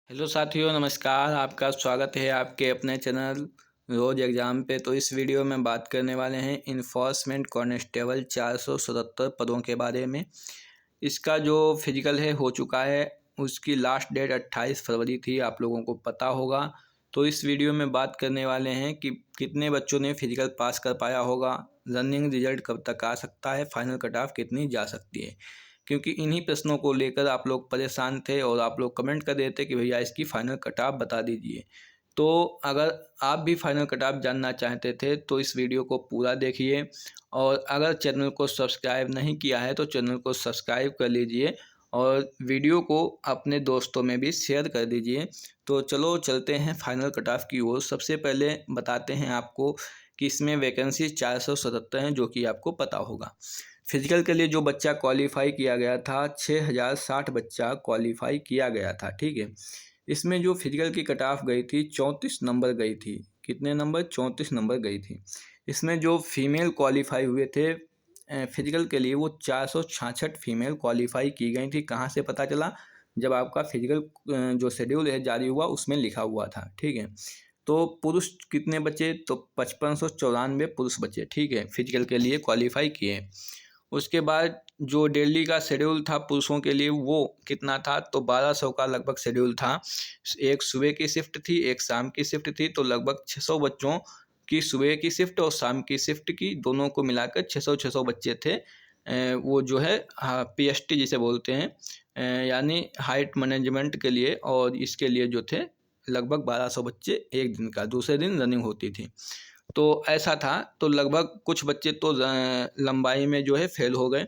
Hello साथियों, नमस्कार। आपका स्वागत है आपके अपने चैनल रोज़ एग्ज़ाम पे। तो इस वीडियो में बात करने वाले हैं इन्फोर्समेंट कांस्टेबल 477 पदों के बारे में। इसका जो फिजिकल है हो चुका है, उसकी लास्ट डेट 28 फरवरी थी, आप लोगों को पता होगा। तो इस वीडियो में बात करने वाले हैं कि कितने बच्चों ने फिजिकल पास कर पाया होगा, रनिंग रिजल्ट कब तक आ सकता है, फाइनल कट ऑफ कितनी जा सकती है। क्योंकि इन्हीं प्रश्नों को लेकर आप लोग परेशान थे और आप लोग कमेंट कर रहे थे कि भैया इसकी फ़ाइनल कट ऑफ बता दीजिए। तो अगर आप भी फ़ाइनल कट ऑफ जानना चाहते थे तो इस वीडियो को पूरा देखिए, और अगर चैनल को सब्सक्राइब नहीं किया है तो चैनल को सब्सक्राइब कर लीजिए और वीडियो को अपने दोस्तों में भी शेयर कर दीजिए। तो चलो चलते हैं फाइनल कट ऑफ की ओर। सबसे पहले बताते हैं आपको कि इसमें वैकेंसी 477 हैं, जो कि आपको पता होगा। फिजिकल के लिए जो बच्चा क्वालिफाई किया गया था, 6060 बच्चा क्वालिफाई किया गया था, ठीक है। इसमें जो फिजिकल की कट ऑफ गई थी 34 नंबर गई थी। कितने नंबर? 34 नंबर गई थी। इसमें जो फीमेल क्वालिफाई हुए थे फिजिकल के लिए, वो 466 फीमेल क्वालिफाई की गई थी। कहाँ से पता चला? जब आपका फिजिकल जो शेड्यूल है जारी हुआ, उसमें लिखा हुआ था, ठीक है। तो पुरुष कितने बचे? तो 5594 पुरुष बचे, ठीक है, फिजिकल के लिए क्वालिफाई किए। उसके बाद जो दिल्ली का शेड्यूल था पुरुषों के लिए, वो कितना था? तो 1200 का लगभग शेड्यूल था। एक सुबह की शिफ्ट थी, एक शाम की शिफ्ट थी, तो लगभग 600 बच्चों की सुबह की शिफ्ट और शाम की शिफ्ट की, दोनों को मिलाकर 600 बच्चे थे। वो जो है पीएसटी जिसे बोलते हैं, यानी हाइट मैनेजमेंट के लिए, और इसके लिए जो थे लगभग 1200 बच्चे एक दिन का, दूसरे दिन रनिंग होती थी। तो ऐसा था। तो लगभग कुछ बच्चे तो लंबाई में जो है फेल हो गए,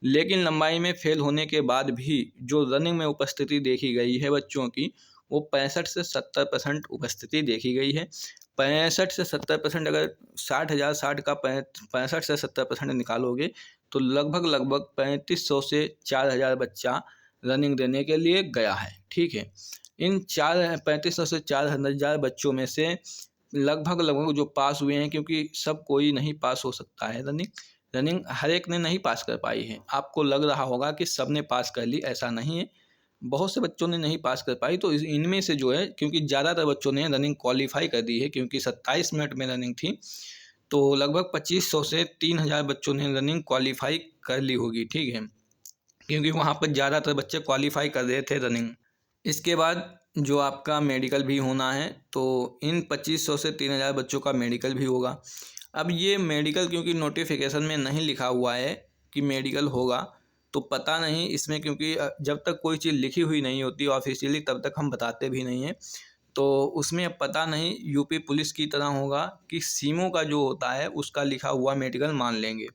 लेकिन लंबाई में फेल होने के बाद भी जो रनिंग में उपस्थिति देखी गई है बच्चों की, वो 65 से 70% उपस्थिति देखी गई है। 65 से 70%, अगर 60,060 का 65 से 70% निकालोगे तो लगभग लगभग 3500 से 4000 बच्चा रनिंग देने के लिए गया है, ठीक है। इन 3500 से 4000 बच्चों में से लगभग लगभग जो पास हुए हैं, क्योंकि सब कोई नहीं पास हो सकता है रनिंग, रनिंग हर एक ने नहीं पास कर पाई है। आपको लग रहा होगा कि सब ने पास कर ली, ऐसा नहीं है, बहुत से बच्चों ने नहीं पास कर पाई। तो इनमें से जो है, क्योंकि ज़्यादातर बच्चों ने रनिंग क्वालिफाई कर दी है, क्योंकि 27 मिनट में रनिंग थी, तो लगभग 2500 से 3000 बच्चों ने रनिंग क्वालिफाई कर ली होगी, ठीक है, क्योंकि वहाँ पर ज़्यादातर बच्चे क्वालिफाई कर रहे थे रनिंग। इसके बाद जो आपका मेडिकल भी होना है, तो इन 2500 से 3000 बच्चों का मेडिकल भी होगा। अब ये मेडिकल क्योंकि नोटिफिकेशन में नहीं लिखा हुआ है कि मेडिकल होगा, तो पता नहीं इसमें, क्योंकि जब तक कोई चीज़ लिखी हुई नहीं होती ऑफिशियली, तब तक हम बताते भी नहीं हैं। तो उसमें अब पता नहीं यूपी पुलिस की तरह होगा कि सीमो का जो होता है उसका लिखा हुआ मेडिकल मान लेंगे।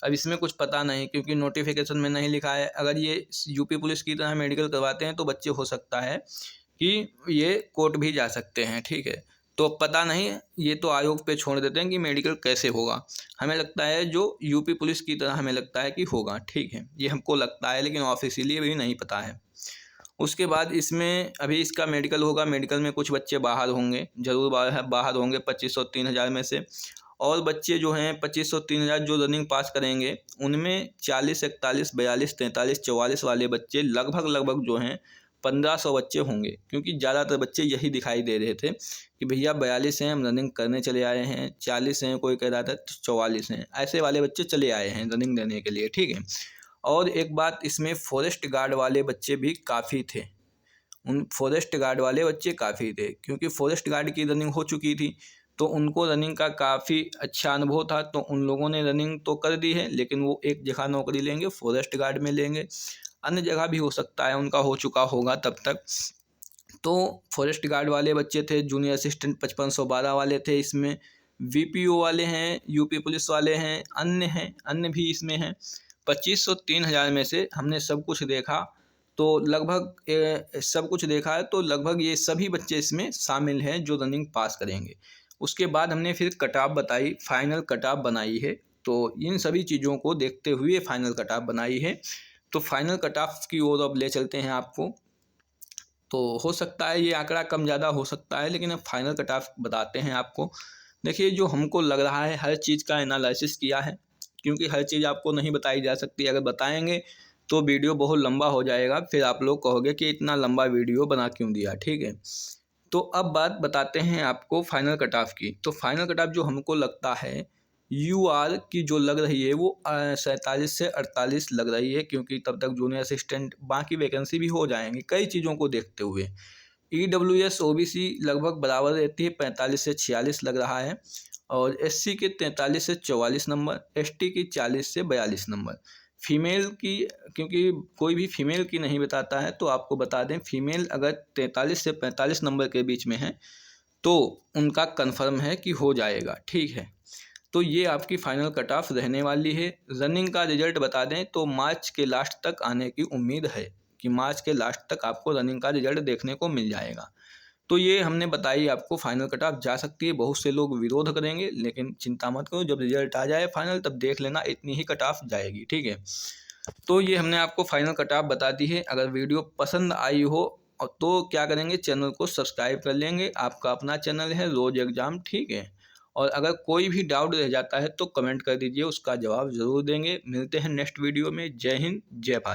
अब इसमें कुछ पता नहीं, क्योंकि नोटिफिकेशन में नहीं लिखा है। अगर ये यूपी पुलिस की तरह मेडिकल करवाते हैं तो बच्चे हो सकता है कि ये कोर्ट भी जा सकते हैं, ठीक है। तो पता नहीं, ये तो आयोग पे छोड़ देते हैं कि मेडिकल कैसे होगा। हमें लगता है जो यूपी पुलिस की तरह हमें लगता है कि होगा, ठीक है, ये हमको लगता है, लेकिन ऑफिशियली अभी नहीं पता है। उसके बाद इसमें अभी इसका मेडिकल होगा। मेडिकल में कुछ बच्चे बाहर होंगे, ज़रूर बाहर होंगे 2500 3000 में से। और बच्चे जो हैं 2500 3000 जो रनिंग पास करेंगे, उनमें 40 41 42 43 44 वाले बच्चे लगभग लगभग जो हैं 1500 बच्चे होंगे, क्योंकि ज़्यादातर बच्चे यही दिखाई दे रहे थे कि भैया 42 हैं, हम रनिंग करने चले आए हैं, 40 हैं, कोई कह रहा था 44 हैं, ऐसे वाले बच्चे चले आए हैं रनिंग देने के लिए, ठीक है। और एक बात, इसमें फॉरेस्ट गार्ड वाले बच्चे भी काफ़ी थे। उन फॉरेस्ट गार्ड वाले बच्चे काफ़ी थे, क्योंकि फॉरेस्ट गार्ड की रनिंग हो चुकी थी, तो उनको रनिंग का काफ़ी अच्छा अनुभव था। तो उन लोगों ने रनिंग तो कर दी है, लेकिन वो एक जगह नौकरी लेंगे, फॉरेस्ट गार्ड में लेंगे। अन्य जगह भी हो सकता है उनका हो चुका होगा तब तक। तो फॉरेस्ट गार्ड वाले बच्चे थे, जूनियर असिस्टेंट 5512 वाले थे, इसमें वीपीओ वाले हैं, यूपी पुलिस वाले हैं, अन्य भी इसमें हैं। 2500 3000 में से हमने सब कुछ देखा, तो लगभग सब कुछ देखा है, तो लगभग ये सभी बच्चे इसमें शामिल हैं जो रनिंग पास करेंगे। उसके बाद हमने फिर कट ऑफ बताई, फाइनल कट ऑफ बनाई है। तो इन सभी चीज़ों को देखते हुए फाइनल कट ऑफ बनाई है। तो फाइनल कट ऑफ की ओर अब ले चलते हैं आपको। तो हो सकता है ये आंकड़ा कम ज़्यादा हो सकता है, लेकिन अब फाइनल कट ऑफ बताते हैं आपको। देखिए, जो हमको लग रहा है, हर चीज़ का एनालिसिस किया है, क्योंकि हर चीज़ आपको नहीं बताई जा सकती। अगर बताएंगे तो वीडियो बहुत लंबा हो जाएगा, फिर आप लोग कहोगे कि इतना लंबा वीडियो बना क्यों दिया। ठीक है, तो अब बात बताते हैं आपको फाइनल कट ऑफ की। तो फाइनल कट ऑफ जो हमको लगता है UR की जो लग रही है वो 47 से 48 लग रही है, क्योंकि तब तक जूनियर असिस्टेंट बाकी वैकेंसी भी हो जाएंगी कई चीज़ों को देखते हुए। EWS OBC लगभग बराबर रहती है, 45 से 46 लग रहा है, और SC के 43 से 44 नंबर, ST की 40 से 42 नंबर। फीमेल की, क्योंकि कोई भी फीमेल की नहीं बताता है, तो आपको बता दें फीमेल अगर 43 से 45 नंबर के बीच में है तो उनका कन्फर्म है कि हो जाएगा। ठीक है, तो ये आपकी फाइनल कट ऑफ रहने वाली है। रनिंग का रिजल्ट बता दें तो मार्च के लास्ट तक आने की उम्मीद है कि मार्च के लास्ट तक आपको रनिंग का रिजल्ट देखने को मिल जाएगा। तो ये हमने बताई आपको फाइनल कट ऑफ जा सकती है। बहुत से लोग विरोध करेंगे, लेकिन चिंता मत करो, जब रिजल्ट आ जाए फाइनल तब देख लेना, इतनी ही कट ऑफ जाएगी। ठीक है, तो ये हमने आपको फाइनल कट ऑफ बता दी है। अगर वीडियो पसंद आई हो तो क्या करेंगे, चैनल को सब्सक्राइब कर लेंगे। आपका अपना चैनल है रोज एग्जाम। ठीक है, और अगर कोई भी डाउट रह जाता है तो कमेंट कर दीजिए, उसका जवाब ज़रूर देंगे। मिलते हैं नेक्स्ट वीडियो में। जय हिंद, जय भारत।